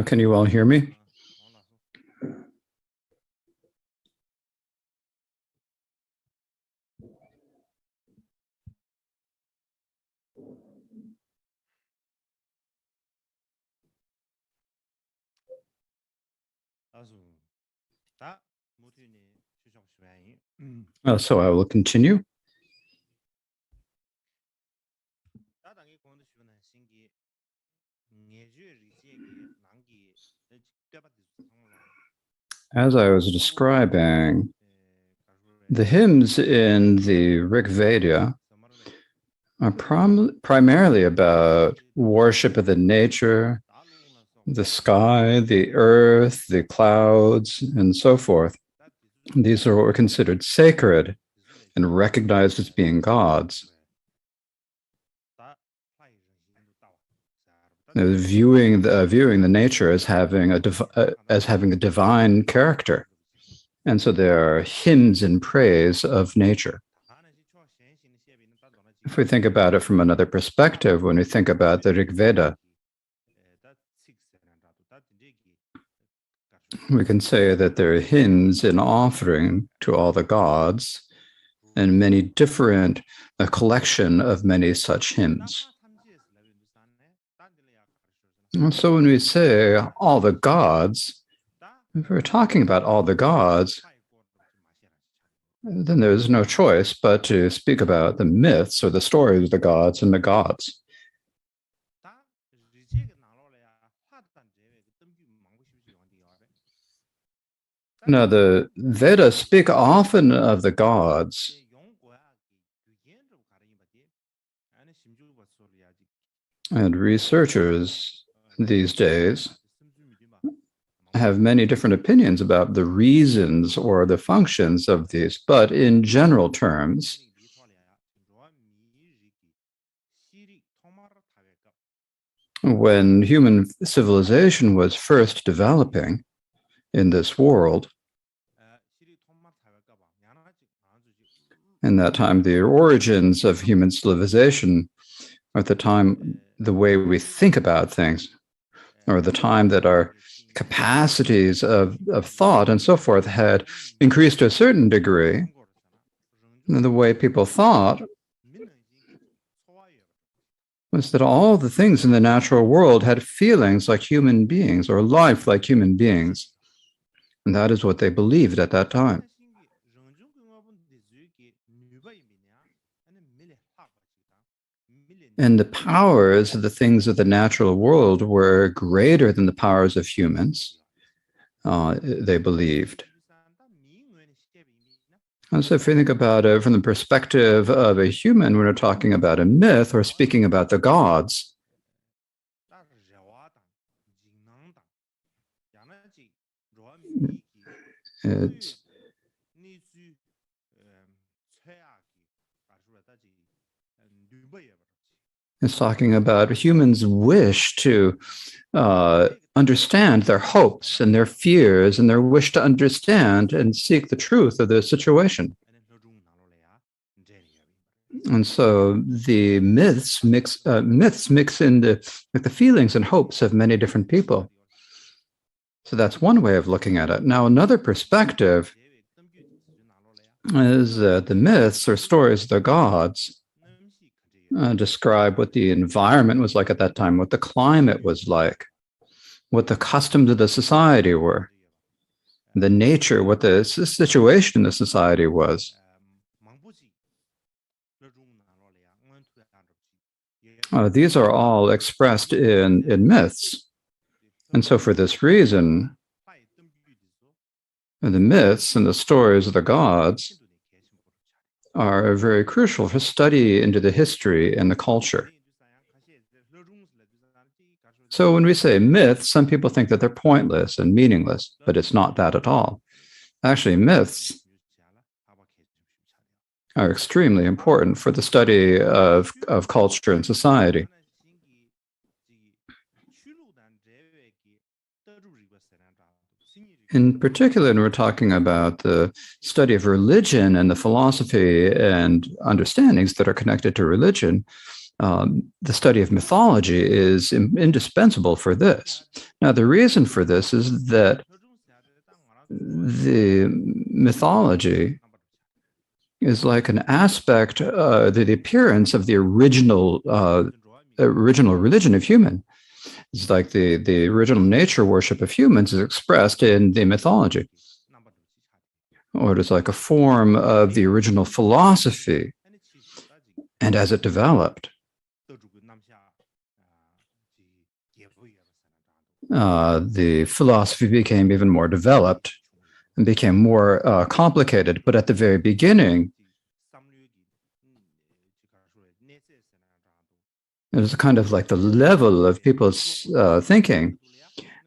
Can you all hear me? So I will continue. As I was describing, the hymns in the Rig Veda are primarily about worship of the nature, the sky, the earth, the clouds, and so forth. These are what were considered sacred and recognized as being gods. Viewing the nature as having a divine character, and so there are hymns in praise of nature. If we think about it from another perspective, when we think about the Rig Veda, we can say that there are hymns in offering to all the gods, and many different, a collection of many such hymns. And so when we say all the gods, if we're talking about all the gods, then there's no choice but to speak about the myths or the stories of the gods and the gods. Now, the Vedas speak often of the gods. And researchers these days have many different opinions about the reasons or the functions of these, but in general terms, when human civilization was first developing in this world, in that time, the origins of human civilization, or at the time, the way we think about things, or the time that our capacities of thought and so forth had increased to a certain degree, and the way people thought was that all the things in the natural world had feelings like human beings or life like human beings. And that is what they believed at that time. And the powers of the things of the natural world were greater than the powers of humans, they believed. And so if you think about it from the perspective of a human, when we're talking about a myth or speaking about the gods, it's talking about humans' wish to understand their hopes and their fears and their wish to understand and seek the truth of their situation. And so the myths mix in the feelings and hopes of many different people. So that's one way of looking at it. Now, another perspective is the myths or stories of the gods describe what the environment was like at that time, what the climate was like, what the customs of the society were, the nature, what the situation in the society was. These are all expressed in myths. And so for this reason, the myths and the stories of the gods are very crucial for study into the history and the culture. So when we say myths, some people think that they're pointless and meaningless, but it's not that at all. Actually, myths are extremely important for the study of culture and society. In particular, when we're talking about the study of religion and the philosophy and understandings that are connected to religion, the study of mythology is indispensable for this. Now, the reason for this is that the mythology is like an aspect, the appearance of the original religion of human. It's like the original nature worship of humans is expressed in the mythology, or it is like a form of the original philosophy. And as it developed, the philosophy became even more developed and became more complicated. But at the very beginning, it was kind of like the level of people's thinking.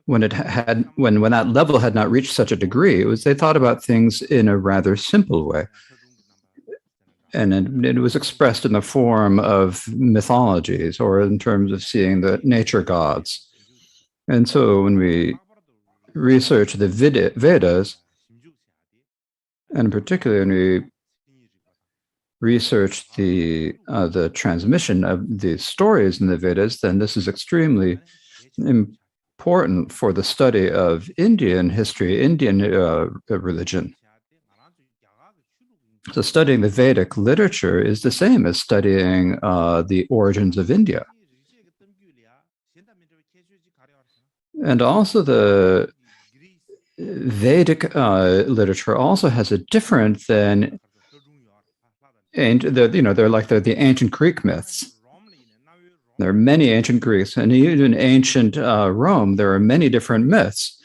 When that level had not reached such a degree, it was they thought about things in a rather simple way, and it was expressed in the form of mythologies or in terms of seeing the nature gods. And so when we research the Vedas, and particularly when we research the transmission of the stories in the Vedas, then this is extremely important for the study of Indian history, Indian religion. So studying the Vedic literature is the same as studying the origins of India. And also the Vedic literature also has a different than, and they're like the ancient Greek myths. There are many ancient Greeks, and even ancient Rome, there are many different myths.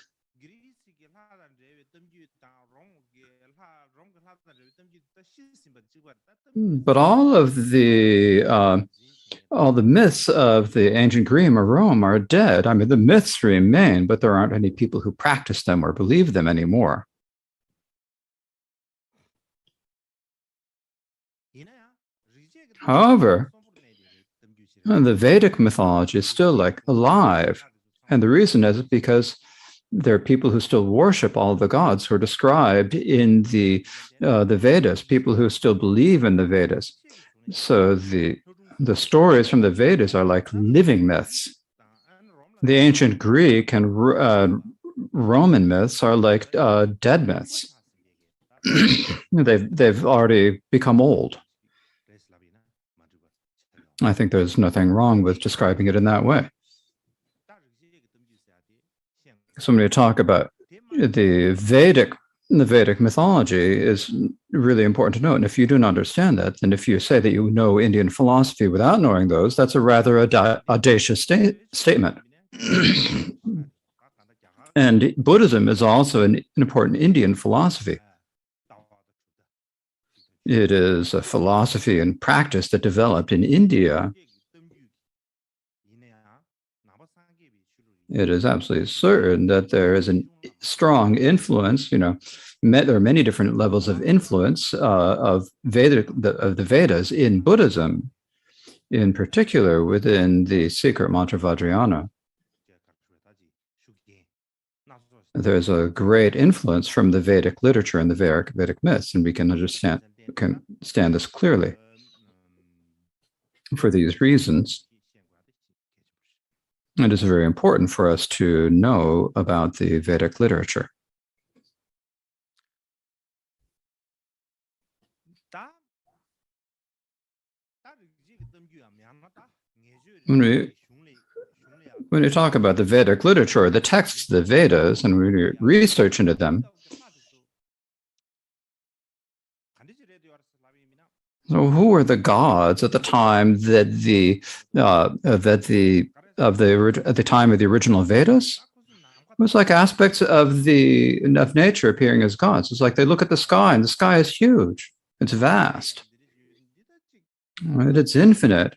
But all the myths of the ancient Greece or Rome are dead. I mean, the myths remain, but there aren't any people who practice them or believe them anymore. However, the Vedic mythology is still like alive. And the reason is because there are people who still worship all the gods who are described in the Vedas, people who still believe in the Vedas. So the stories from the Vedas are like living myths. The ancient Greek and Roman myths are like dead myths. They've already become old. I think there's nothing wrong with describing it in that way. So when we talk about the Vedic mythology is really important to note. And if you don't understand that, and if you say that you know Indian philosophy without knowing those, that's a rather audacious statement. And Buddhism is also an important Indian philosophy. It is a philosophy and practice that developed in India. It is absolutely certain that there is a strong influence. There are many different levels of influence of the Vedas in Buddhism, in particular within the secret mantra Vajrayana. There's a great influence from the Vedic literature and the Vedic myths, and we can understand this clearly. For these reasons, it is very important for us to know about the Vedic literature. When we talk about the Vedic literature, the texts, the Vedas, and we research into them, so who were the gods at the time at the time of the original Vedas? It was like aspects of nature appearing as gods. It's like they look at the sky, and the sky is huge. It's vast. Right? It's infinite.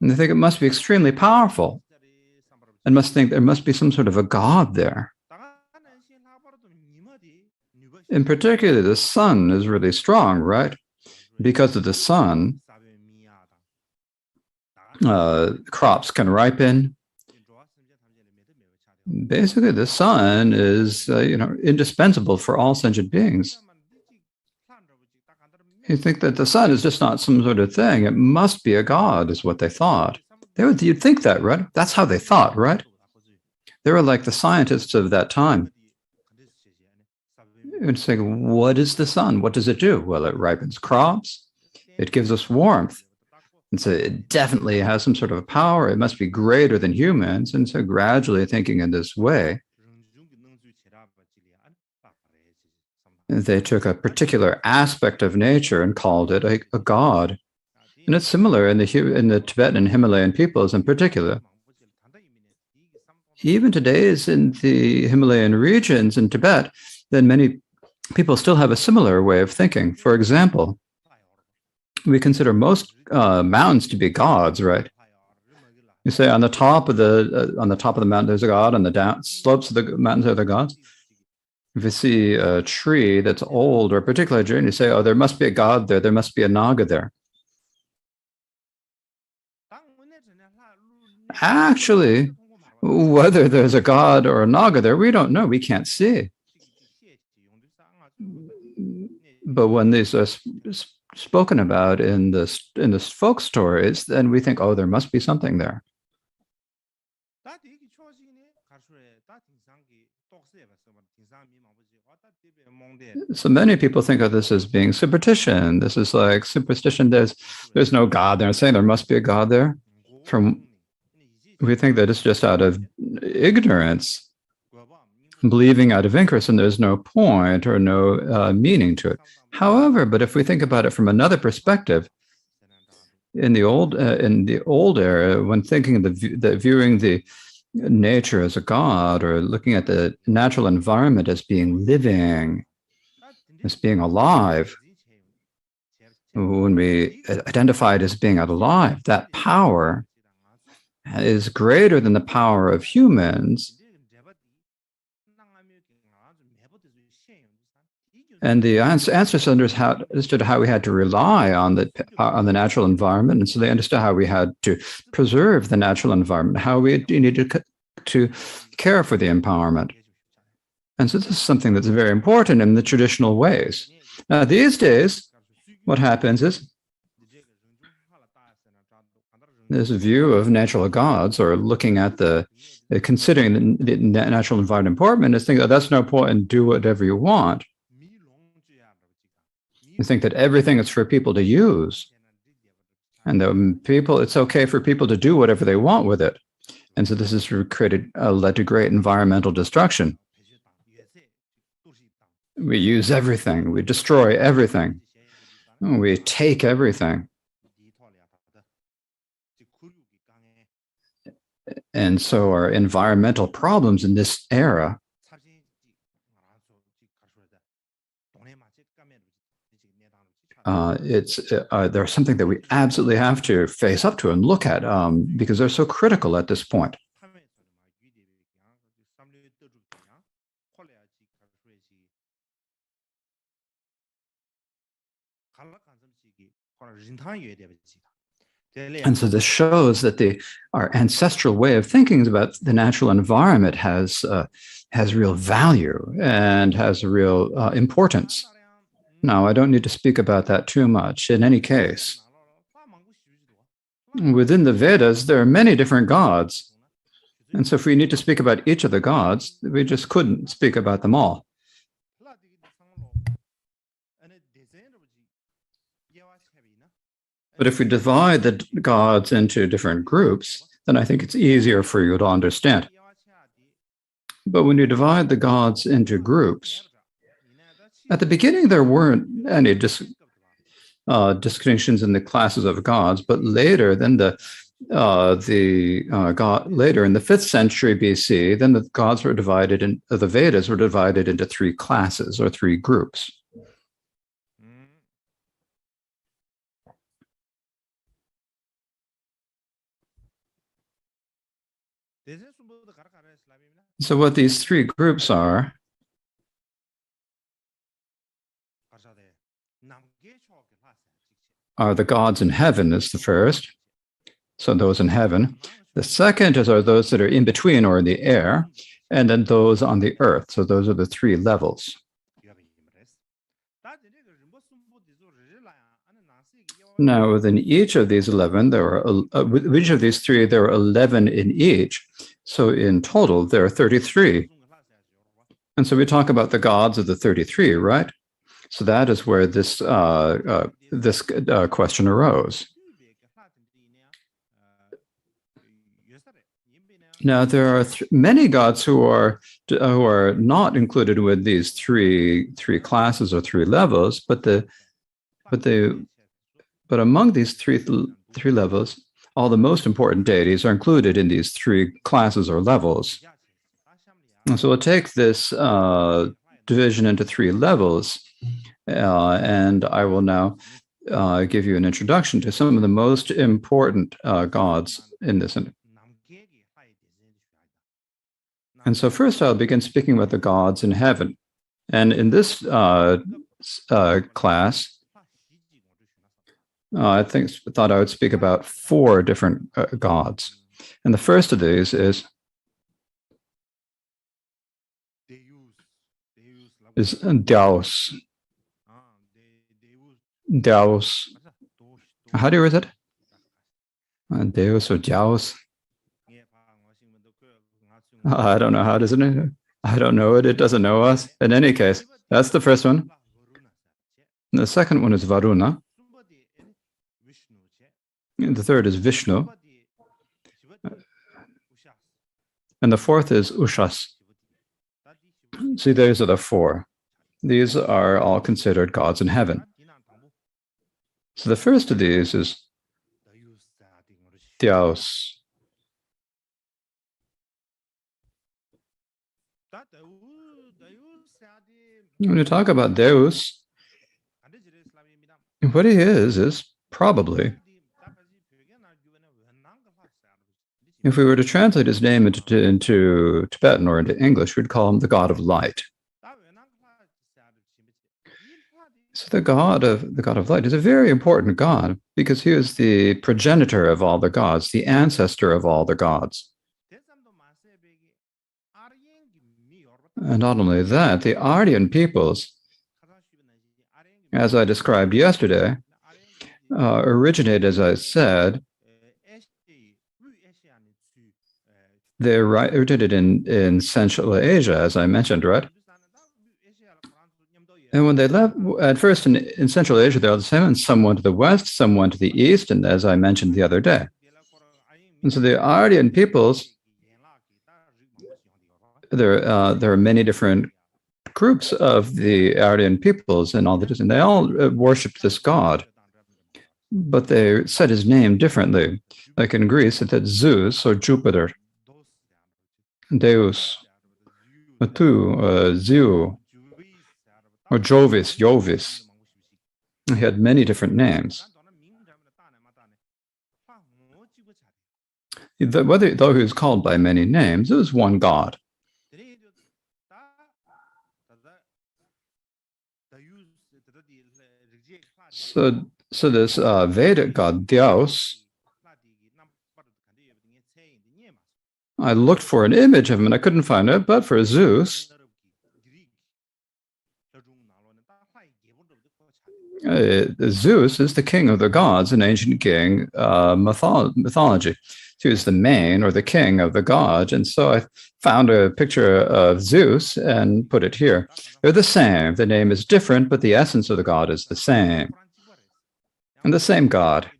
And they think it must be extremely powerful. And must think there must be some sort of a god there. In particular, the sun is really strong, right? Because of the sun, crops can ripen, Basically, the sun is, indispensable for all sentient beings. You think that the sun is just not some sort of thing. It must be a god, is what they thought. You'd think that, right? That's how they thought, right? They were like the scientists of that time. You'd say, what is the sun? What does it do? Well, it ripens crops. It gives us warmth. And so it definitely has some sort of a power. It must be greater than humans. And so gradually thinking in this way, they took a particular aspect of nature and called it a god. And it's similar in the Tibetan and Himalayan peoples in particular. Even today's in the Himalayan regions in Tibet, then many people still have a similar way of thinking. For example, we consider most mountains to be gods, right? You say on the top of the mountain there's a god, on the down slopes of the mountains are the gods. If you see a tree that's old or a particular tree, and you say, "Oh, there must be a god there. There must be a naga there." Actually, whether there's a god or a naga there, we don't know. We can't see. But when these are spoken about in the folk stories, then we think, "Oh, there must be something there." So many people think of this as being superstition. This is like superstition. There's no God. They're saying there must be a God there. We think that it's just out of ignorance, believing out of ignorance, and there's no point or no meaning to it. However, but if we think about it from another perspective, in the old era, when thinking of viewing the nature as a god or looking at the natural environment as being living, as being alive, when we identify it as being alive, that power is greater than the power of humans. And the ancestors understood how we had to rely on the natural environment, and so they understood how we had to preserve the natural environment, how we needed to care for the empowerment. And so this is something that's very important in the traditional ways. Now, these days, what happens is there's a view of natural gods, or looking at considering the natural environment important, is thinking, "Oh, that's no point, and do whatever you want." You think that everything is for people to use, and it's okay for people to do whatever they want with it. And so this has led to great environmental destruction. We use everything, we destroy everything, we take everything. And so our environmental problems in this era they're something that we absolutely have to face up to and look at because they're so critical at this point. And so this shows that our ancestral way of thinking about the natural environment has real value and has real importance. Now, I don't need to speak about that too much. In any case, within the Vedas, there are many different gods. And so if we need to speak about each of the gods, we just couldn't speak about them all. But if we divide the gods into different groups, then I think it's easier for you to understand. But when you divide the gods into groups, at the beginning, there weren't any distinctions in the classes of gods, but later, then later in the 5th century BC, then the gods were divided the Vedas were divided into 3 classes or 3 groups. So what these 3 groups are the gods in heaven is the first. So those in heaven. The second are those that are in between or in the air. and then those on the earth. So those are the three levels. Now, within each of these 11, there are with each of these three, there are 11 in each. So in total, there are 33. And so we talk about the gods of the 33, right? So that is where this question arose. Now, there are many gods who are not included with these three classes or three levels, but among these three levels, all the most important deities are included in these three classes or levels. And so we'll take this division into three levels, and I will now give you an introduction to some of the most important gods in this. And so first I'll begin speaking about the gods in heaven. And in this class, I thought I would speak about four different gods. And the first of these is Deus. Deus. How do you read it? Deus or Deus? I don't know. How does it? I don't know it. It doesn't know us. In any case, that's the first one. And the second one is Varuna. And the third is Vishnu. And the fourth is Ushas. See, those are the four. These are all considered gods in heaven. So the first of these is Deus. When you talk about Deus, what he is probably, if we were to translate his name into Tibetan or into English, we'd call him the god of light. So the god of light is a very important god because he is the progenitor of all the gods, the ancestor of all the gods. And not only that, the Aryan peoples, as I described yesterday, originate, as I said, they originated in Central Asia, as I mentioned, right? And when they left, at first in Central Asia, they were the same, and some went to the west, some went to the east, and as I mentioned the other day. And so the Aryan peoples, there are many different groups of the Aryan peoples and all that, and they all worshipped this god, but they said his name differently. Like in Greece, it said Zeus or Jupiter, Deus, Zeu, or Jovis. He had many different names. Though he was called by many names, it was one god. So this Vedic god, Deus, I looked for an image of him and I couldn't find it, but for Zeus, Zeus is the king of the gods in ancient king mythology. He was the main or the king of the gods. And so I found a picture of Zeus and put it here. They're the same. The name is different, but the essence of the god is the same. And the same god.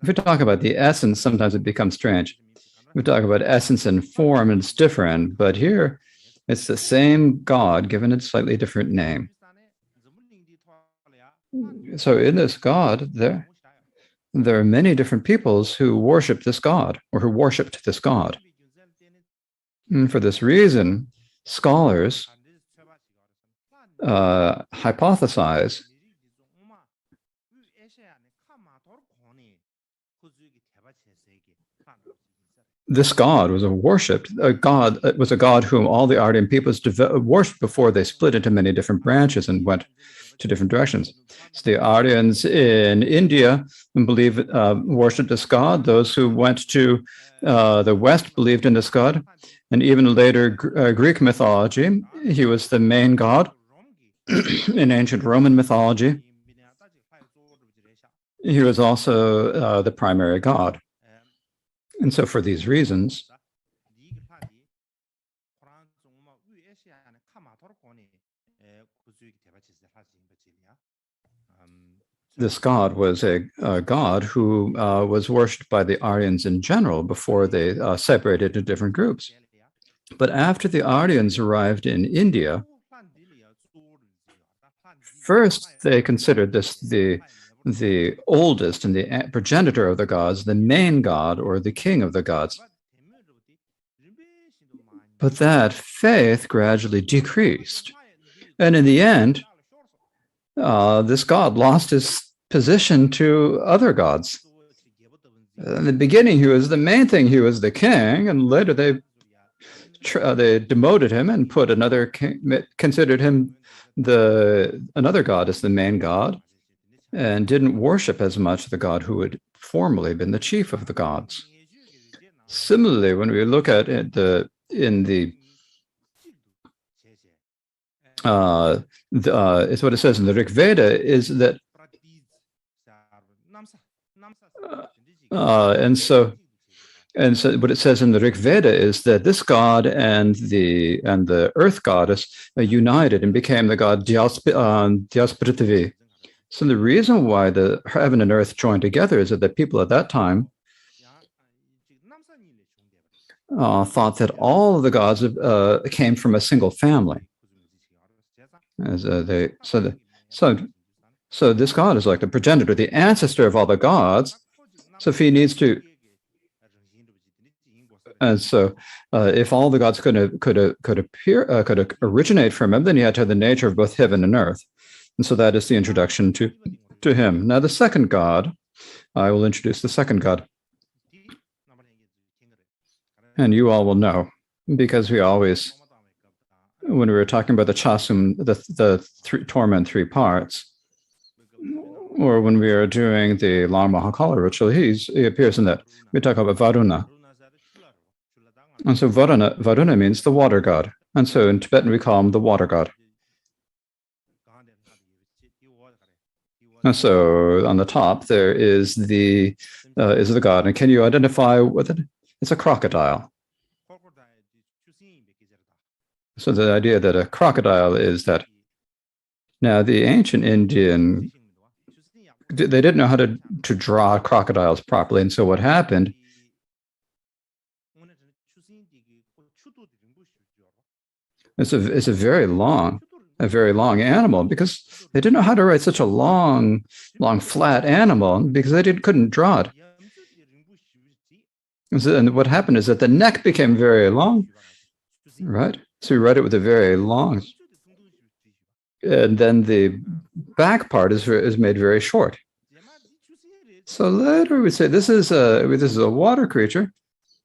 If we talk about the essence, sometimes it becomes strange. We talk about essence and form, and it's different. But here, it's the same god given a slightly different name. So in this god, there are many different peoples who worship this god, or who worshipped this god. And for this reason, scholars hypothesize this god was a god whom all the Aryan peoples worshipped before they split into many different branches and went to different directions. So the Aryans in India worshipped this god. Those who went to the West believed in this god. And even later Greek mythology, he was the main god. In ancient Roman mythology, he was also the primary god. And so for these reasons, this god was a god who was worshipped by the Aryans in general before they separated into different groups. But after the Aryans arrived in India, first they considered this the oldest and the progenitor of the gods, the main god or the king of the gods. But that faith gradually decreased. And in the end, this god lost his position to other gods. In the beginning, he was the main thing. He was the king, and later they demoted him and put another king, considered him another god as the main god, and didn't worship as much the god who had formerly been the chief of the gods. Similarly, when we look at it, it's what it says in the Rig Veda is that, and so what it says in the Rig Veda is that this god and the earth goddess united and became the god Dyasprithavi. So the reason why the heaven and earth joined together is that the people at that time thought that all of the gods came from a single family. So this god is like the progenitor, the ancestor of all the gods. So if he needs to, and so if all the gods could originate from him, then he had to have the nature of both heaven and earth. And so that is the introduction to him. Now the second god, I will introduce the second god. And you all will know, because we always, when we were talking about the Chasum, the torment 3 parts, or when we are doing the long Mahakala ritual, he appears in that. We talk about Varuna. And so Varuna means the water god. And so in Tibetan, we call him the water god. And so on the top, there is the god. And can you identify with it? It's a crocodile. So the idea that a crocodile is that, now the ancient Indian, they didn't know how to draw crocodiles properly. And so what happened, it's a very long animal, because they didn't know how to write such a long flat animal, because they couldn't draw it. And what happened is that the neck became very long, right? So we write it with a very long, and then the back part is made very short. So later we say this is a water creature,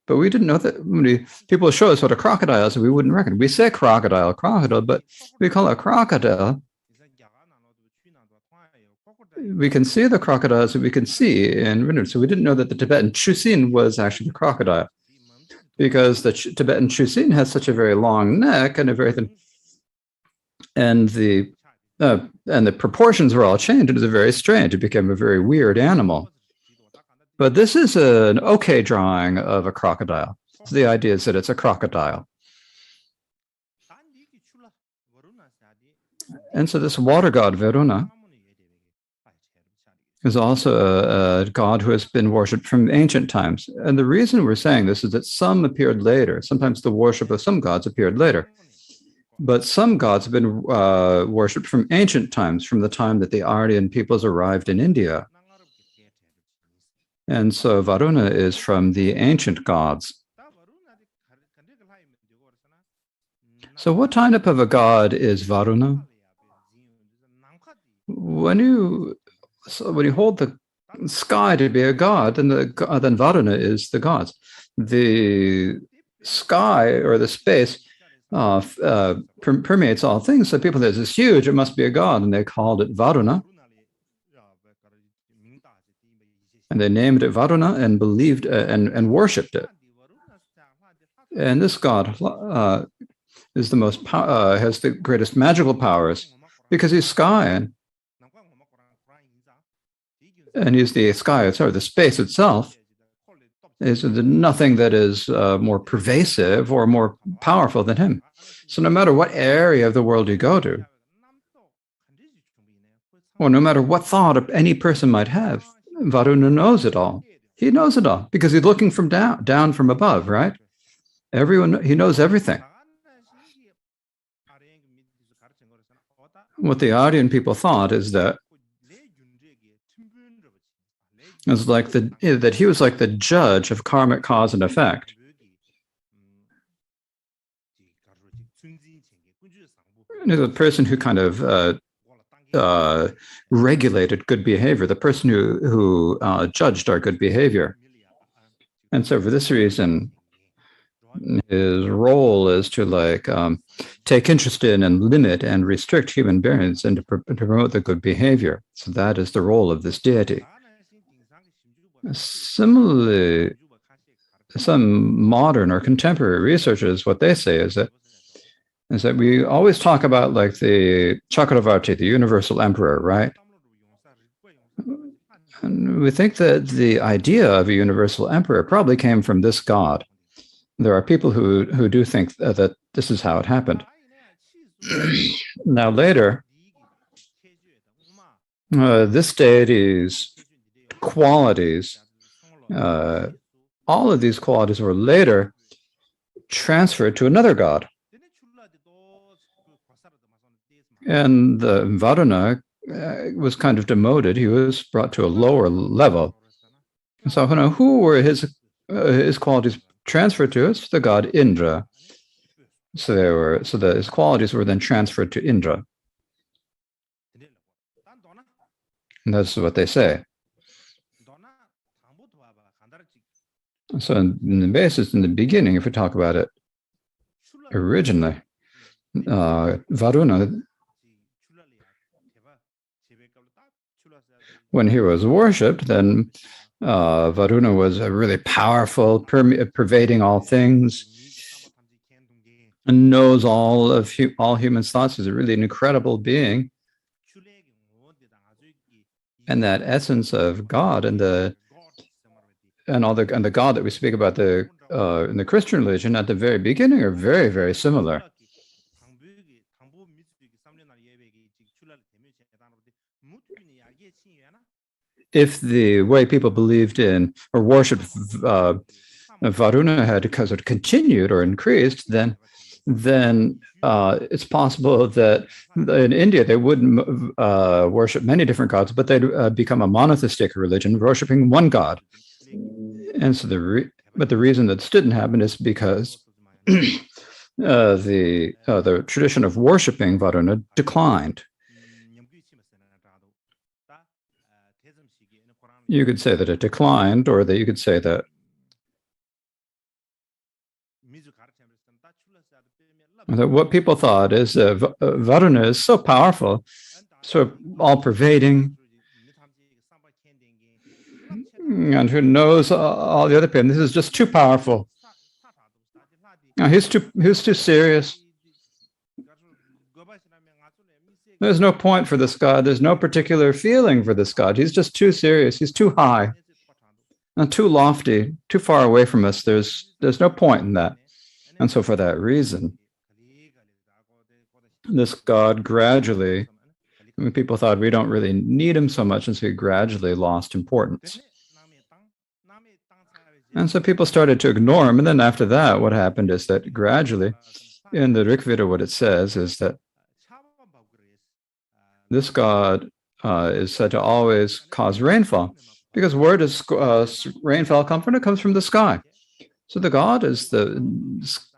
but we didn't know that. When people show us what a crocodile is, we wouldn't reckon. We say crocodile, but we call it crocodile. We can see the crocodiles that we can see in Rinur. So we didn't know that the Tibetan Chusin was actually the crocodile, because the Tibetan Chusin has such a very long neck and a very thin, and the proportions were all changed. It was very strange. It became a very weird animal. But this is an okay drawing of a crocodile. So the idea is that it's a crocodile. And so this water god, Varuna, is also a god who has been worshipped from ancient times. And the reason we're saying this is that some appeared later. Sometimes the worship of some gods appeared later. But some gods have been worshipped from ancient times, from the time that the Aryan peoples arrived in India. And so Varuna is from the ancient gods. So what type of a god is Varuna? When you hold the sky to be a god, then Varuna is the gods. The sky or the space permeates all things. So people, there's this huge, it must be a god, and they called it Varuna. And they named it Varuna and believed and worshipped it. And this god is the most has the greatest magical powers because he's sky and he's the sky. Sorry, the space itself is nothing that is more pervasive or more powerful than him. So no matter what area of the world you go to, or no matter what thought any person might have, Varuna knows it all. He knows it all because he's looking from down from above, right? He knows everything. What the Aryan people thought is that that he was like the judge of karmic cause and effect. The person who kind of regulated good behavior, the person who judged our good behavior. And so for this reason, his role is to take interest in and limit and restrict human beings and to promote the good behavior. So that is the role of this deity. Similarly, some modern or contemporary researchers, what they say is that we always talk about like the Chakravarti, the universal emperor, right? And we think that the idea of a universal emperor probably came from this god. There are people who do think that this is how it happened. Now later, this deity's qualities, all of these qualities were later transferred to another god. And the Varuna was kind of demoted. He was brought to a lower level. So who were his qualities transferred to us? The god Indra. So his qualities were then transferred to Indra. And that's what they say. So in the basis, in the beginning, if we talk about it originally, Varuna, when he was worshipped, then Varuna was a really powerful, pervading all things, and knows all human thoughts. Is a really an incredible being, and that essence of God and the God that we speak about in the Christian religion at the very beginning are very, very similar. If the way people believed in or worshipped Varuna had continued or increased, then it's possible that in India they wouldn't worship many different gods, but they'd become a monotheistic religion, worshiping one god. And so the reason that this didn't happen is because the tradition of worshiping Varuna declined. You could say that it declined, or that you could say that what people thought is Varuna is so powerful, so all-pervading, and who knows all the other people. This is just too powerful. He's too serious. There's no point for this god. There's no particular feeling for this god. He's just too serious. He's too high, and too lofty, too far away from us. There's no point in that. And so for that reason, this god gradually, people thought we don't really need him so much, and so he gradually lost importance. And so people started to ignore him. And then after that, what happened is that gradually, in the Rig Veda, what it says is that this god is said to always cause rainfall, because where does rainfall come from? It comes from the sky. So the god is the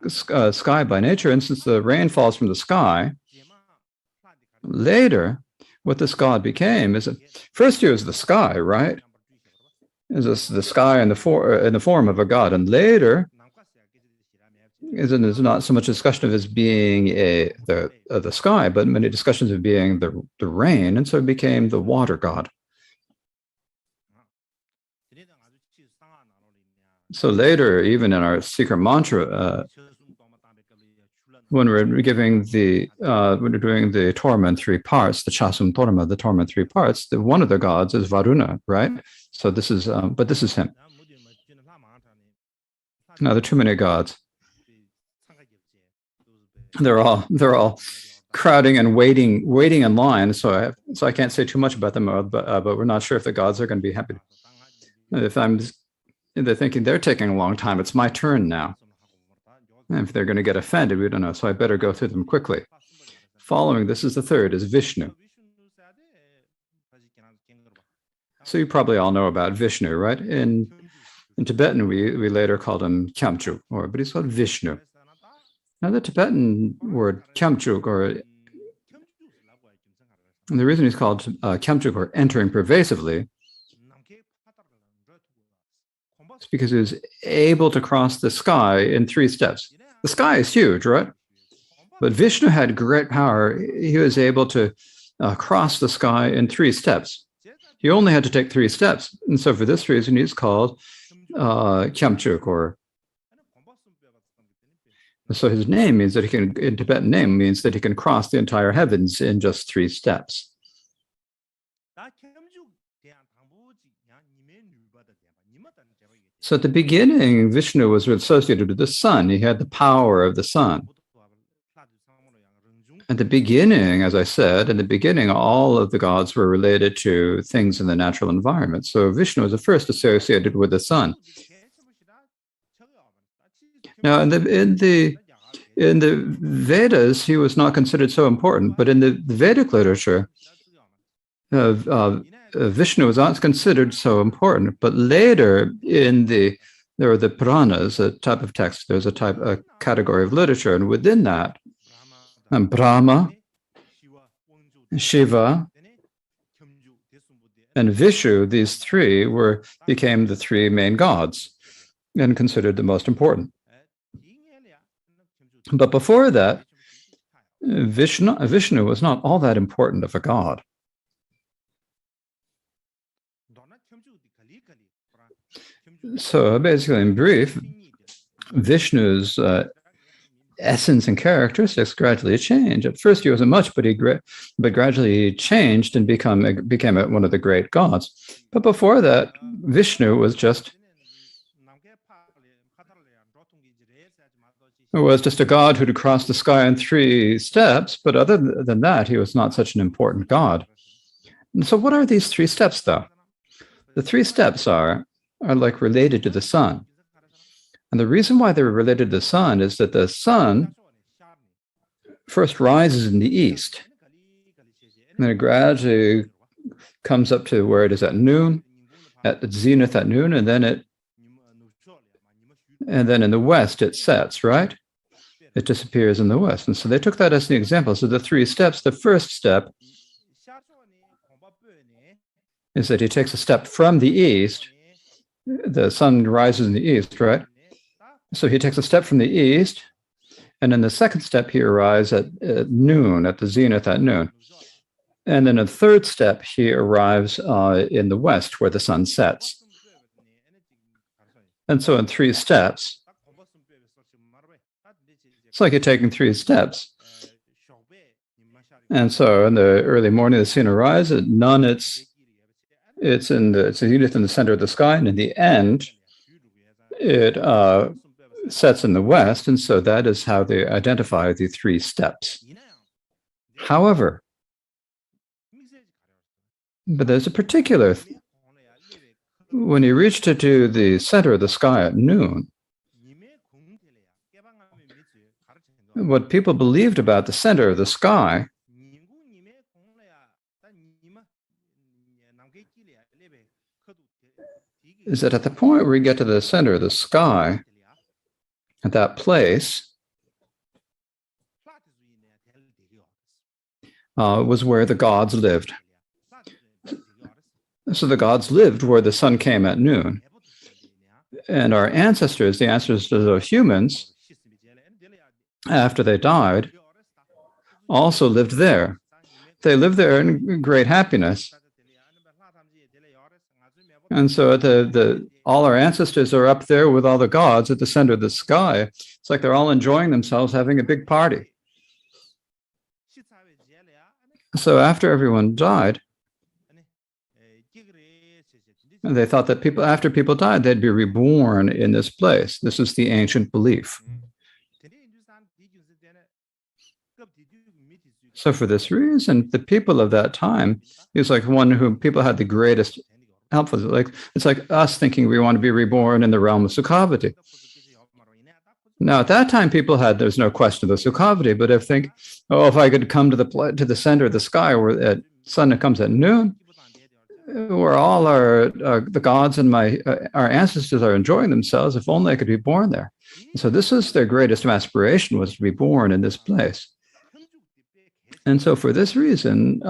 sky by nature, and since the rain falls from the sky, later, what this god became is that first he was the sky, right? is the sky in the form of a god, and later there's not so much discussion of his being the sky, but many discussions of being the rain, and so it became the water god. So later, even in our secret mantra, when we're giving when we're doing the Torma in three parts, the Chasum Torma, the Torma in three parts, one of the gods is Varuna, right? So this is, but this is him. Now there are too many gods. They're all crowding and waiting in line. So I can't say too much about them, but we're not sure if the gods are going to be happy. If they're thinking they're taking a long time, it's my turn now. And if they're going to get offended, we don't know. So I better go through them quickly. Following this is the third, is Vishnu. So you probably all know about Vishnu, right? In Tibetan, we later called him Kyamchuk, but he's called Vishnu. Now the Tibetan word Kyamchuk, and the reason he's called Kyamchuk, or entering pervasively, is because he was able to cross the sky in 3 steps. The sky is huge, right? But Vishnu had great power. He was able to cross the sky in 3 steps. He only had to take 3 steps. And so for this reason, he's called Kyamchuk, so his name means that he can, in Tibetan name, means that he can cross the entire heavens in just 3 steps. So at the beginning, Vishnu was associated with the sun. He had the power of the sun. At the beginning, as I said, in the beginning, all of the gods were related to things in the natural environment. So Vishnu was the first associated with the sun. Now, in the Vedas, he was not considered so important, but in the Vedic literature, Vishnu was not considered so important. But later, there are the Puranas, a type of text. There's a category of literature, and within that, Brahma, Shiva, and Vishnu, these 3 became the 3 main gods and considered the most important. But before that, Vishnu was not all that important of a god. So basically, in brief, Vishnu's essence and characteristics gradually changed. At first, he wasn't much, but gradually changed and became one of the great gods. But before that, Vishnu was just a god who could cross the sky in 3 steps. But other than that, he was not such an important god. And so, what are these 3 steps, though? The 3 steps are like related to the sun. And the reason why they're related to the sun is that the sun first rises in the east, and then it gradually comes up to where it is at noon, at zenith at noon, and then in the west it sets, right? It disappears in the west. And so they took that as an example. So the 3 steps, the first step is that he takes a step from the east. The sun rises in the east, right? So he takes a step from the east, and in the second step, he arrives at noon, at the zenith at noon. And then in the third step, he arrives in the west, where the sun sets. And so in 3 steps, it's like you're taking 3 steps. And so in the early morning, the sun arises. At none, it's a zenith in the center of the sky, and in the end, it sets in the west, and so that is how they identify the 3 steps. However, but there's a particular when you reach to the center of the sky at noon, what people believed about the center of the sky is that at the point where you get to the center of the sky, at that place, was where the gods lived. So the gods lived where the sun came at noon. And our ancestors, the ancestors of humans, after they died, also lived there. They lived there in great happiness. And so all our ancestors are up there with all the gods at the center of the sky. It's like they're all enjoying themselves, having a big party. So after everyone died, they thought that after people died, they'd be reborn in this place. This is the ancient belief. So for this reason, the people of that time, he was like one whom people had the greatest help for. Like, it's like us thinking we want to be reborn in the realm of Sukhavati. Now, at that time, there's no question of the Sukhavati, but if think, oh, if I could come to the center of the sky where the sun comes at noon, where all the gods and our ancestors are enjoying themselves, if only I could be born there. So this is their greatest aspiration, was to be born in this place. And so for this reason,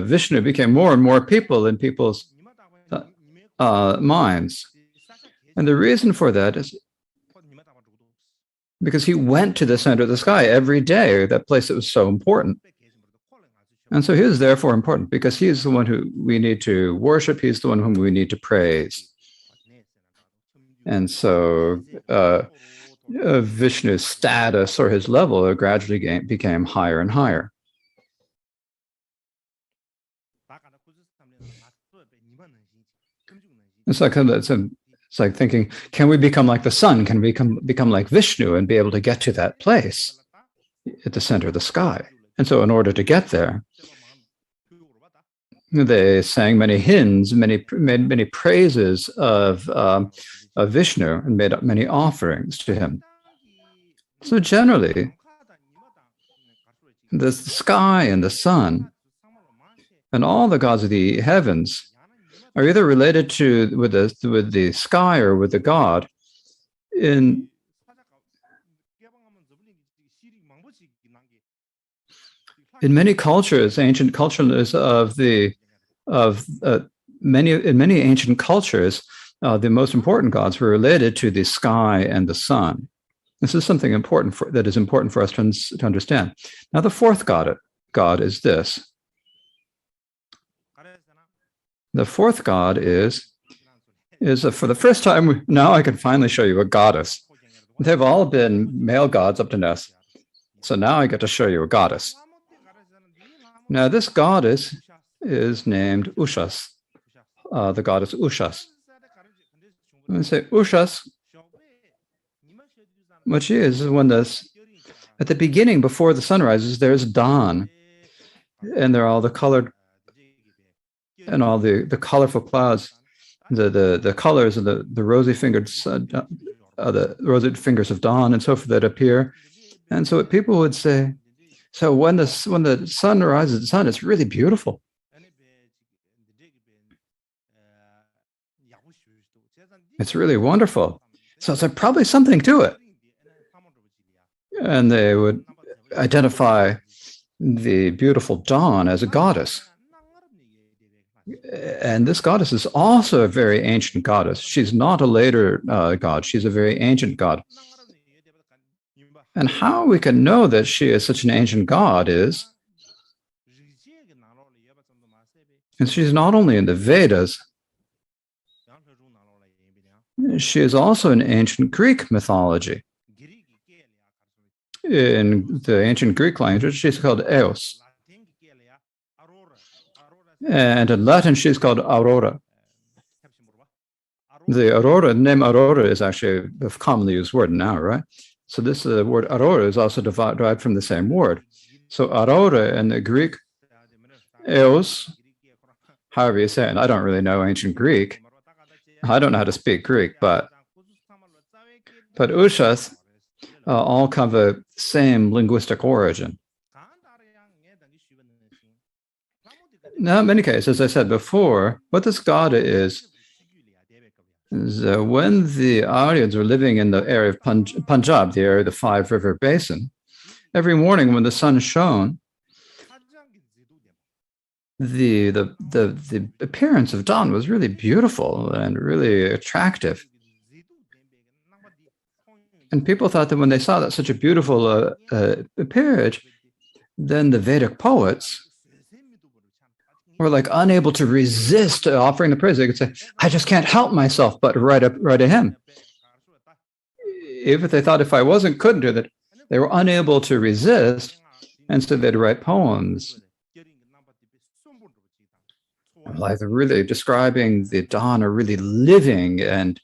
Vishnu became more and more people in people's minds. And the reason for that is because he went to the center of the sky every day, that place that was so important. And so he is therefore important because he is the one who we need to worship. He's the one whom we need to praise. And so Vishnu's status or his level gradually became higher and higher. It's like thinking, can we become like the sun? Can we become like Vishnu and be able to get to that place at the center of the sky? And so in order to get there, they sang many hymns, made many praises of Vishnu and made up many offerings to him. So generally, the sky and the sun and all the gods of the heavens are either related with the sky or with the god. In many cultures, ancient cultures in many ancient cultures, the most important gods were related to the sky and the sun. This is something that is important for us to understand. Now, the fourth god is this. The fourth god is for the first time, now I can finally show you a goddess. They've all been male gods up to now. So now I get to show you a goddess. Now, this goddess is named Ushas, the goddess Ushas. When I say Ushas, what she is at the beginning, before the sun rises, there's dawn, and there are all the colored and all the colorful clouds, the colors of the rosy fingers of dawn and so forth that appear. And so what people would say, so when the sun rises, the sun is really beautiful. It's really wonderful. So it's probably something to it. And they would identify the beautiful dawn as a goddess. And this goddess is also a very ancient goddess. She's not a later god. She's a very ancient god. And how we can know that she is such an ancient god is, and she's not only in the Vedas, she is also in ancient Greek mythology. In the ancient Greek language, she's called Eos. And in Latin, she's called Aurora. The name Aurora is actually a commonly used word now, right? So this word Aurora is also derived from the same word. So Aurora in the Greek, Eos, however you say it. I don't really know ancient Greek. I don't know how to speak Greek, but Ushas all come of the same linguistic origin. Now, in many cases, as I said before, what this god is when the Aryans were living in the area of Punjab, the area of the Five River Basin, every morning when the sun shone, the appearance of dawn was really beautiful and really attractive. And people thought that when they saw that such a beautiful appearance, then the Vedic poets were like unable to resist offering the praise. They could say, "I just can't help myself but write a hymn." Even if they thought if I couldn't do that, they were unable to resist, and so they'd write poems like really describing the dawn, a really living and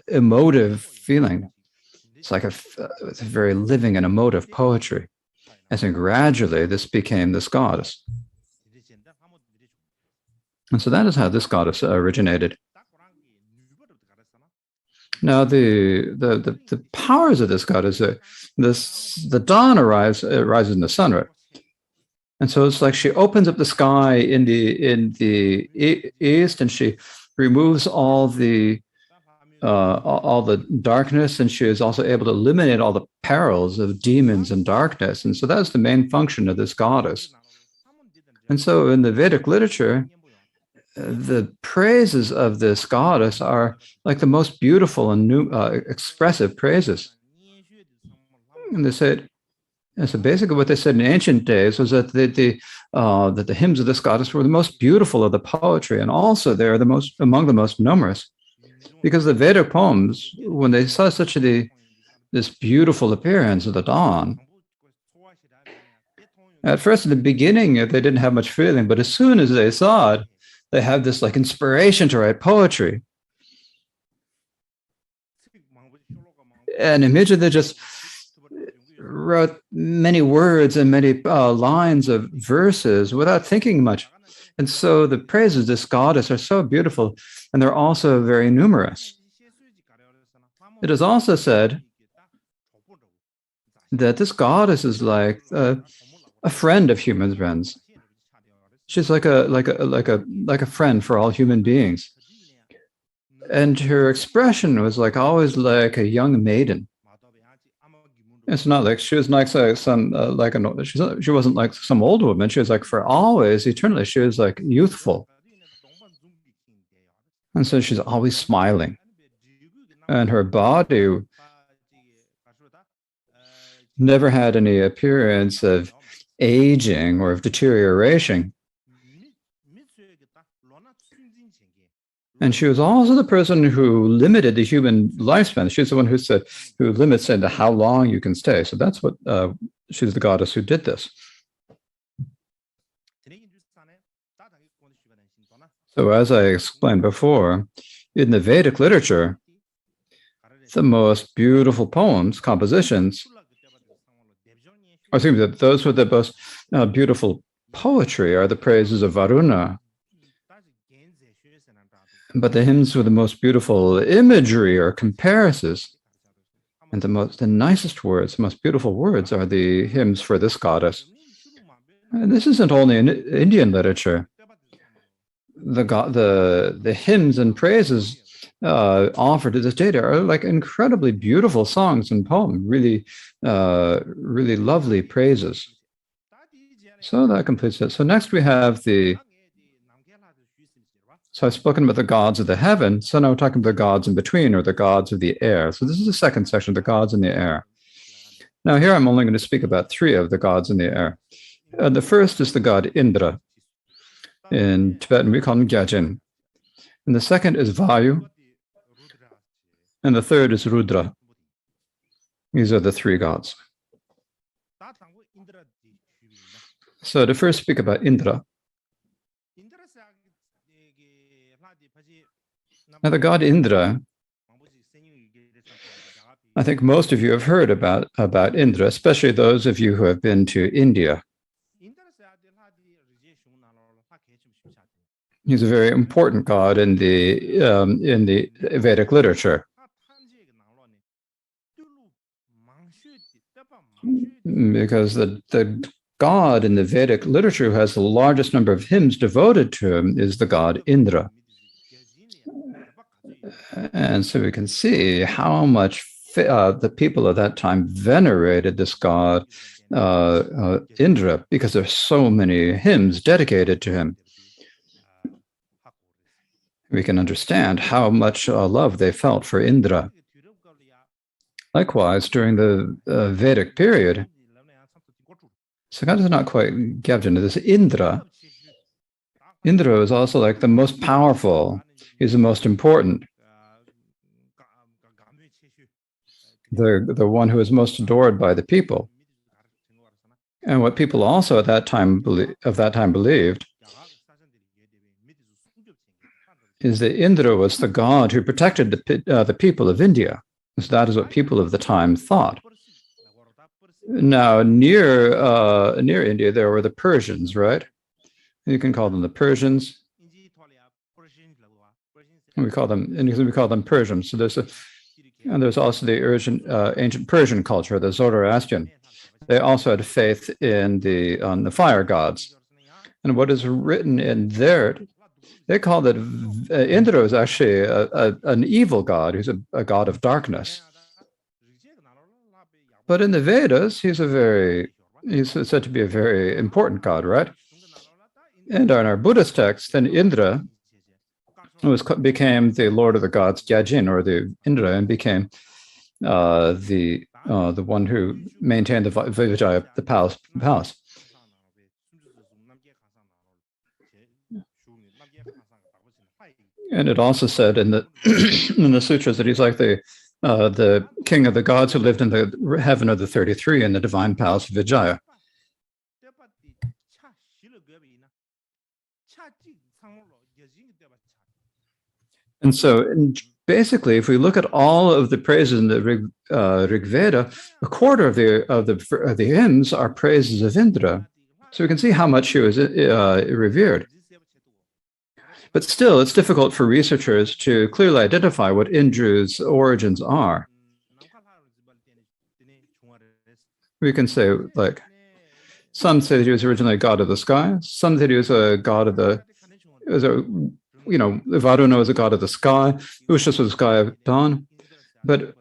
emotive feeling. It's like it's a very living and emotive poetry. And so gradually this became this goddess. And so that is how this goddess originated. Now the powers of this goddess, the dawn rises in the sun, right? And so it's like she opens up the sky in the east, and she removes all the darkness, and she is also able to eliminate all the perils of demons and darkness. And so that's the main function of this goddess. And so in the Vedic literature, the praises of this goddess are like the most beautiful and expressive praises. And they said, and so basically what they said in ancient days was that that the hymns of this goddess were the most beautiful of the poetry, and also they are among the most numerous. Because the Vedic poems, when they saw this beautiful appearance of the dawn, at first in the beginning they didn't have much feeling, but as soon as they saw it, they had this like inspiration to write poetry. And immediately they just wrote many words and many lines of verses without thinking much. And so the praises of this goddess are so beautiful, and they're also very numerous. It is also said that this goddess is like a friend of human friends. She's like a friend for all human beings. And her expression was like always like a young maiden. It's not like she was like she wasn't like some old woman. She was like for always, eternally. She was like youthful, and so she's always smiling, and her body never had any appearance of aging or of deterioration. And she was also the person who limited the human lifespan. She's the one who limits into how long you can stay. So that's what she's the goddess who did this. So as I explained before, in the Vedic literature, the most beautiful poems, compositions, those with the most beautiful poetry are the praises of Varuna. But the hymns with the most beautiful imagery or comparisons, and the nicest words, the most beautiful words are the hymns for this goddess. And this isn't only in Indian literature. The hymns and praises offered to this data are like incredibly beautiful songs and poems, really lovely praises. So that completes it. So next we have So I've spoken about the gods of the heaven. So now we're talking about the gods in between, or the gods of the air. So this is the second section, the gods in the air. Now here I'm only going to speak about 3 of the gods in the air. The first is the god Indra. In Tibetan, we call him Gyajin. And the second is Vayu. And the third is Rudra. These are the 3 gods. So to first speak about Indra. Now, the god Indra, I think most of you have heard about Indra, especially those of you who have been to India. He's a very important god in the Vedic literature. Because the god in the Vedic literature who has the largest number of hymns devoted to him is the god Indra. And so we can see how much the people of that time venerated this god Indra because there's so many hymns dedicated to him. We can understand how much love they felt for Indra. Likewise, during the Vedic period, Sagata is not quite gapped into this. Indra is also like the most powerful. He's the most important. The one who is most adored by the people. And what people also at that time believed is that Indra was the god who protected the people of India. So that is what people of the time thought. Now, near India, there were the Persians, right? You can call them the Persians. We call them Persians. So there's also the ancient Persian culture, the Zoroastrian. They also had faith in the fire gods. And what is written in there, they call that Indra is actually an evil god, who's a god of darkness. But in the Vedas, he's said to be a very important god, right? And in our Buddhist text, then Indra became the lord of the gods, Gyajin, or the Indra, and became the one who maintained the Vijaya, the palace. And it also said in the in the sutras that he's like the king of the gods who lived in the heaven of the 33 in the divine palace of Vijaya. And so basically, if we look at all of the praises in the Rig Veda, a quarter of the hymns are praises of Indra. So we can see how much he was revered. But still, it's difficult for researchers to clearly identify what Indra's origins are. We can say, like, some say that he was originally a god of the sky. Some say he was a god of the, Varuna was a god of the sky. Ushas was a god of dawn. But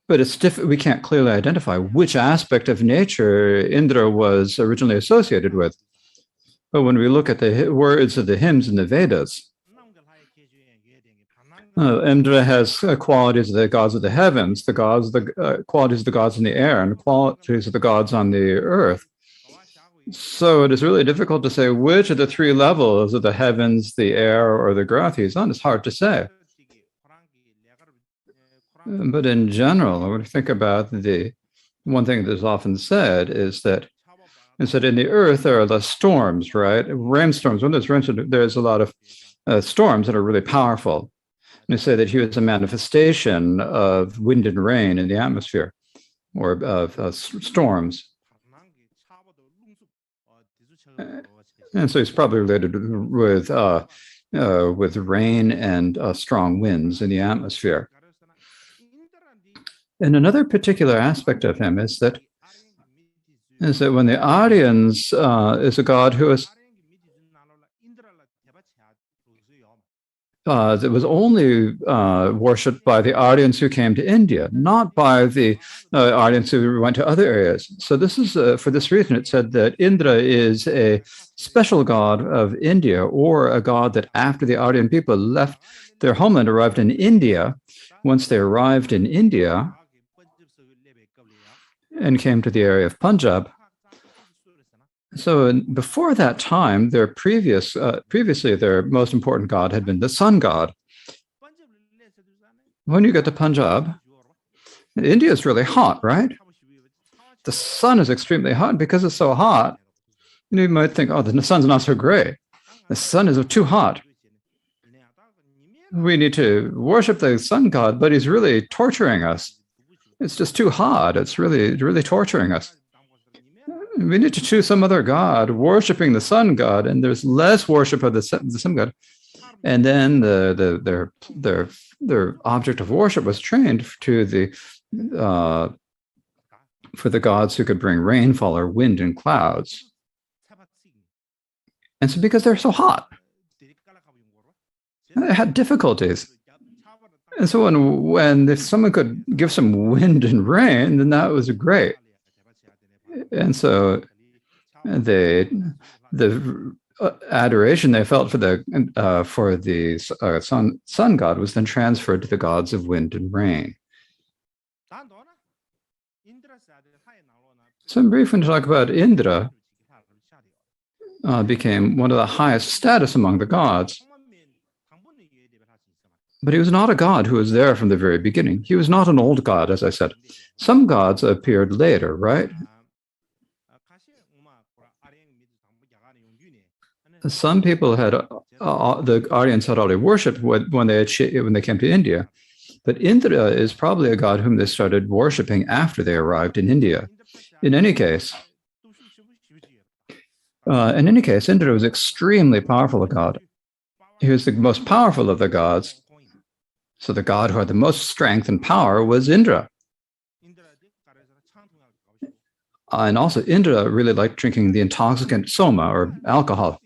it's we can't clearly identify which aspect of nature Indra was originally associated with. But when we look at the words of the hymns in the Vedas, Indra has qualities of the gods of the heavens, qualities of the gods in the air, and qualities of the gods on the earth. So it is really difficult to say which of the three levels of the heavens, the air, or the ground he's on. It's hard to say. But in general, when we think about the one thing that is often said is that in the earth there are less storms, right? Rainstorms. When there's rainstorms, there's a lot of storms that are really powerful. And they say that he was a manifestation of wind and rain in the atmosphere, or of storms. And so he's probably related with rain and strong winds in the atmosphere. And another particular aspect of him is that when the audience is a god who is that was only worshipped by the audience who came to India, not by the audience who went to other areas. So this is for this reason it said that Indra is a special god of India, or a god that after the Aryan people left their homeland, arrived in India, once they arrived in India and came to the area of Punjab. So before that time, previously their most important god had been the sun god. When you get to Punjab, India is really hot, right? The sun is extremely hot. Because it's so hot, you might think, oh, the sun's not so great. The sun is too hot. We need to worship the sun god, but he's really torturing us. It's just too hot. It's really torturing us. We need to choose some other god, worshiping the sun god, and there's less worship of the sun god. And then their object of worship was trained to for the gods who could bring rainfall or wind and clouds. And so because they're so hot, they had difficulties. And so when if someone could give some wind and rain, then that was great. And so they the adoration they felt for the sun god was then transferred to the gods of wind and rain. So I'm briefly to talk about Indra. Became one of the highest status among the gods. But he was not a god who was there from the very beginning. He was not an old god, as I said. Some gods appeared later, right? Some people had the audience had already worshipped when they came to India, but Indra is probably a god whom they started worshiping after they arrived in India. In any case, Indra was extremely powerful god. He was the most powerful of the gods. So the god who had the most strength and power was Indra. And also Indra really liked drinking the intoxicant soma, or alcohol.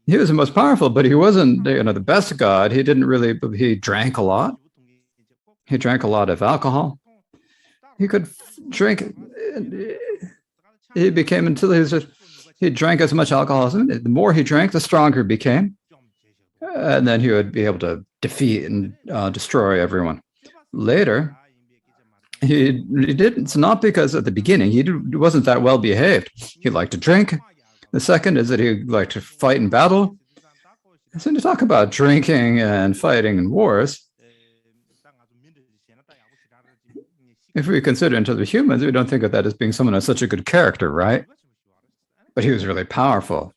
He was the most powerful, but he wasn't the best god. He drank a lot. He drank a lot of alcohol. He could drink. He became until he drank as much alcohol. The more he drank, the stronger he became. And then he would be able to defeat and destroy everyone. Later, he didn't. It's not because at the beginning he wasn't that well behaved. He liked to drink. The second is that he liked to fight in battle. So to talk about drinking and fighting in wars, if we consider into the humans, we don't think of that as being someone who's such a good character, right? But he was really powerful.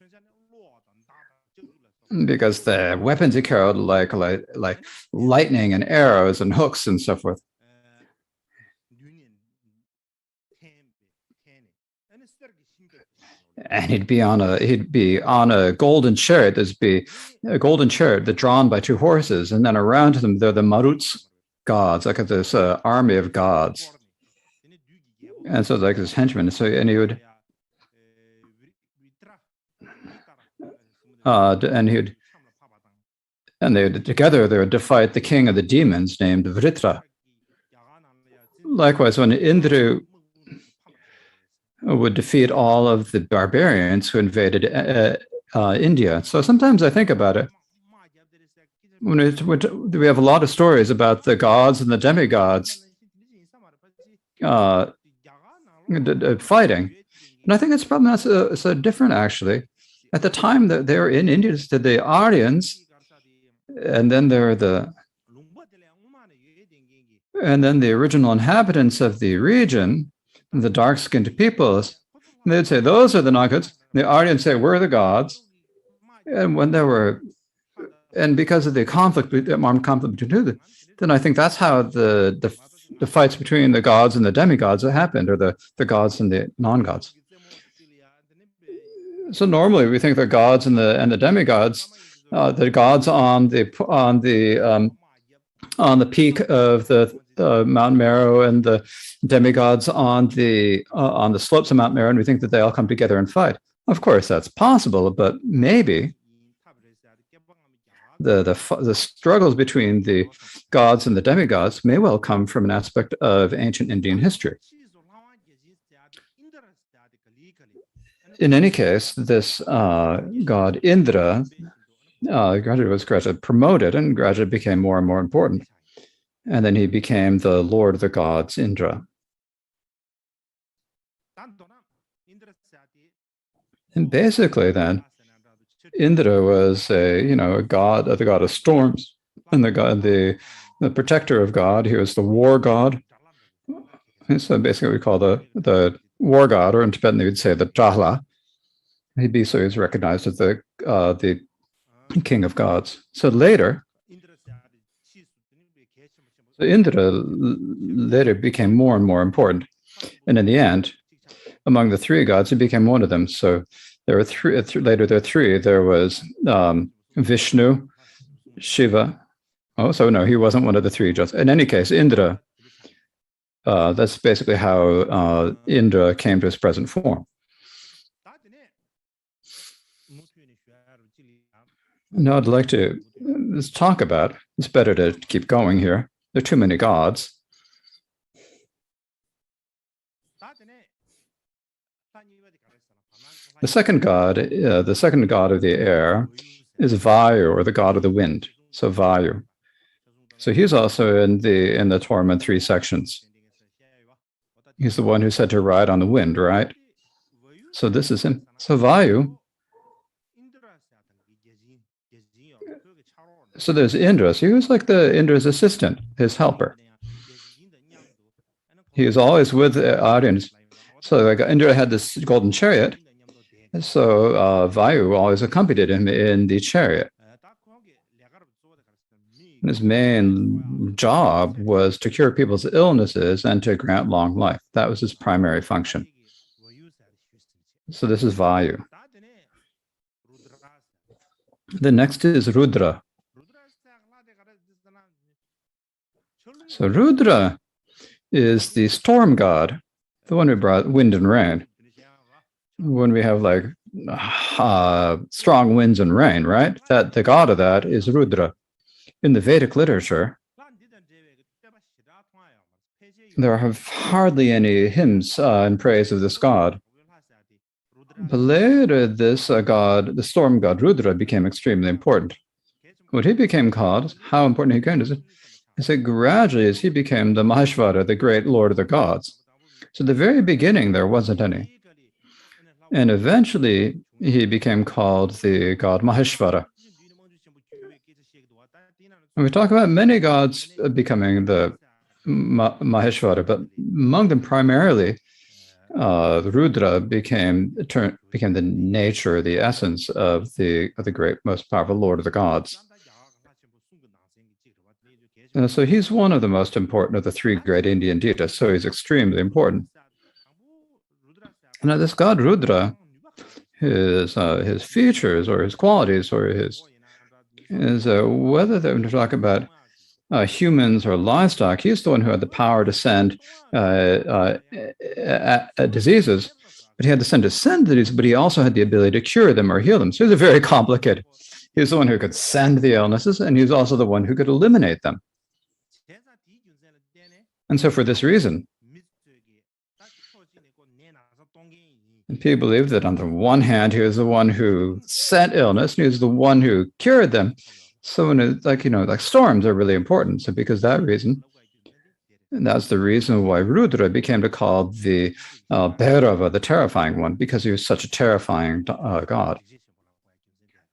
Because the weapons he carried, like lightning and arrows and hooks and so forth. And he'd be on a golden chariot. There'd be a golden chariot that's drawn by two horses, and then around them they're the Maruts gods, like this army of gods. And so like this henchman. So and he would. Together they would defeat the king of the demons named Vritra. Likewise, when Indra would defeat all of the barbarians who invaded India. So sometimes I think about it. We have a lot of stories about the gods and the demigods fighting. And I think it's probably not so different, actually. At the time that they were in India, the Aryans, and then there are the original inhabitants of the region, the dark-skinned peoples. They'd say, those are the non-gods. The Aryans say, we're the gods. And when there were, and because of the armed conflict between them, then I think that's how the fights between the gods and the demigods happened, or the gods and the non-gods. So normally we think the gods and the demigods, the gods on the peak of the Mount Meru and the demigods on the slopes of Mount Meru, and we think that they all come together and fight. Of course, that's possible, but maybe the struggles between the gods and the demigods may well come from an aspect of ancient Indian history. In any case, this god Indra was gradually promoted and gradually became more and more important. And then he became the lord of the gods, Indra. And basically then, Indra was a god, the god of storms, and the protector of God. He was the war god. And so basically we call the war god, or in Tibetan they would say the Trahla. He's recognized as the king of gods. So later, Indra later became more and more important. And in the end, among the three gods, he became one of them. So there were three. Later, there were three. There was Vishnu, Shiva. Oh, so no, he wasn't one of the three. Just in any case, Indra. That's basically how Indra came to his present form. Now I'd like to let's talk about, it's better to keep going here. There are too many gods. The second god of the air is Vayu, or the god of the wind. So Vayu. So he's also in the Torment 3 sections. He's the one who's said to ride on the wind, right? So this is him. So Vayu. So there's Indra. So he was like Indra's assistant, his helper. He is always with the audience. So like Indra had this golden chariot. So Vayu always accompanied him in the chariot. And his main job was to cure people's illnesses and to grant long life. That was his primary function. So this is Vayu. The next is Rudra. So Rudra is the storm god, the one who brought wind and rain. When we have like strong winds and rain, right? That the god of that is Rudra. In the Vedic literature, there are hardly any hymns in praise of this god. But later, this god, the storm god Rudra, became extremely important. What he became called, how important he became, is that gradually as he became the Maheshvara, the great lord of the gods. So at the very beginning, there wasn't any. And eventually, he became called the god Maheshvara. And we talk about many gods becoming the Maheshvara, but among them primarily, Rudra became the nature, the essence of the great, most powerful Lord of the gods. So he's one of the most important of the 3 great Indian deities, so he's extremely important. Now this god Rudra, his features or his qualities or whether they're to talk about humans or livestock, he's the one who had the power to send diseases, but he had to send the diseases, but he also had the ability to cure them or heal them. So he was very complicated. He was the one who could send the illnesses, and he was also the one who could eliminate them. And so for this reason, people believe that on the one hand, he was the one who sent illness, and he was the one who cured them. So when it's like storms are really important. So because that reason, and that's the reason why Rudra became called the Bhairava, the terrifying one, because he was such a terrifying god.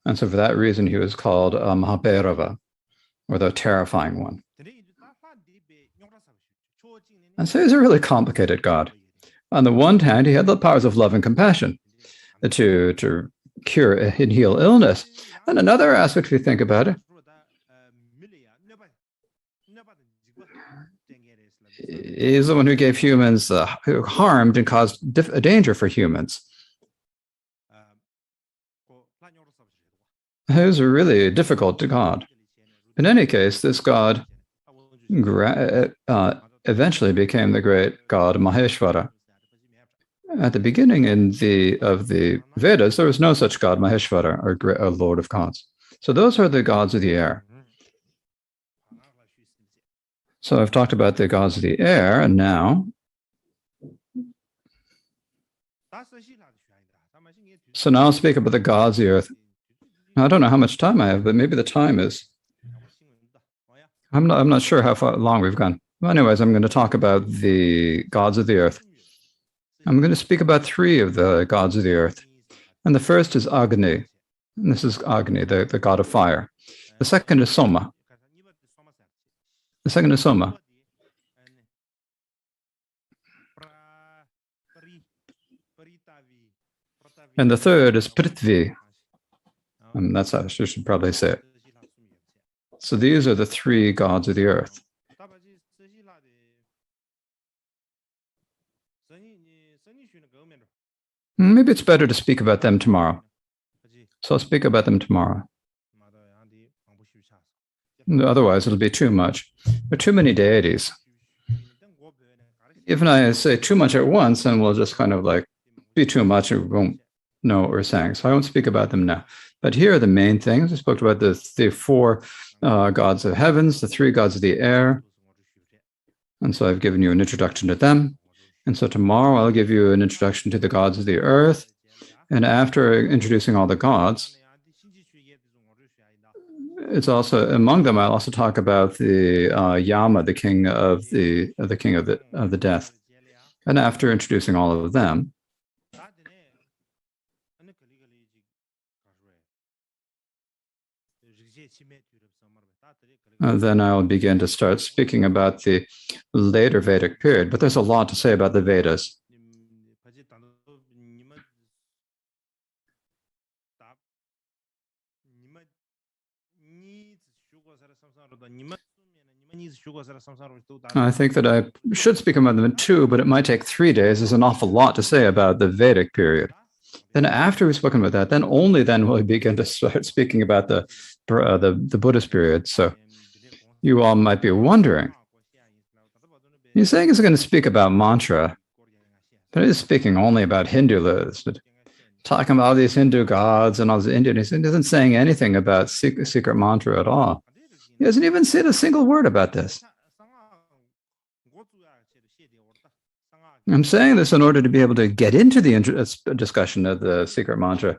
And so for that reason, he was called Mahabhairava, or the terrifying one. And so he's a really complicated god. On the one hand, he had the powers of love and compassion to cure and heal illness. And another aspect, if you think about it, he's the one who gave humans, who harmed and caused a danger for humans. He was a really difficult god. In any case, this god eventually became the great god Maheshvara. At the beginning of the Vedas, there was no such god, Maheshvara, or lord of gods. So those are the gods of the air. So I've talked about the gods of the air, and now, I'll speak about the gods of the earth. I don't know how much time I have, but maybe the time is. I'm not sure how long we've gone. Well, anyways, I'm going to talk about the gods of the earth. I'm going to speak about 3 of the gods of the earth. And the first is Agni. And this is Agni, the god of fire. The second is Soma. And the third is Prithvi. That's how I should probably say it. So these are the 3 gods of the earth. Maybe it's better to speak about them tomorrow. So I'll speak about them tomorrow. Otherwise, it'll be too much. There are too many deities. If I say too much at once, then we'll just kind of like be too much and we won't know what we're saying. So I won't speak about them now. But here are the main things. I spoke about the four gods of heavens, the three gods of the air. And so I've given you an introduction to them. And so tomorrow I'll give you an introduction to the gods of the earth. And after introducing all the gods, it's also among them. I'll also talk about the Yama, the king of the death. And after introducing all of them, then I'll begin to start speaking about the later Vedic period. But there's a lot to say about the Vedas. I think that I should speak about them in 2, but it might take 3 days. There's an awful lot to say about the Vedic period. Then after we've spoken about that, then only then will we begin to start speaking about the Buddhist period. So you all might be wondering, he's saying he's going to speak about mantra, but he's speaking only about Hindu lists, talking about all these Hindu gods and all these Indian. He isn't saying anything about secret mantra at all. He hasn't even said a single word about this. I'm saying this in order to be able to get into the discussion of the secret mantra.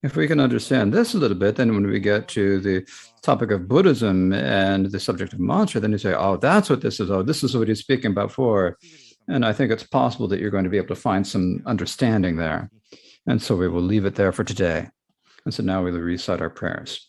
If we can understand this a little bit, then when we get to the topic of Buddhism and the subject of mantra, then you say, oh, that's what this is. Oh, this is what he's speaking about for. And I think it's possible that you're going to be able to find some understanding there. And so we will leave it there for today. And so now we will recite our prayers.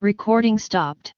Recording stopped.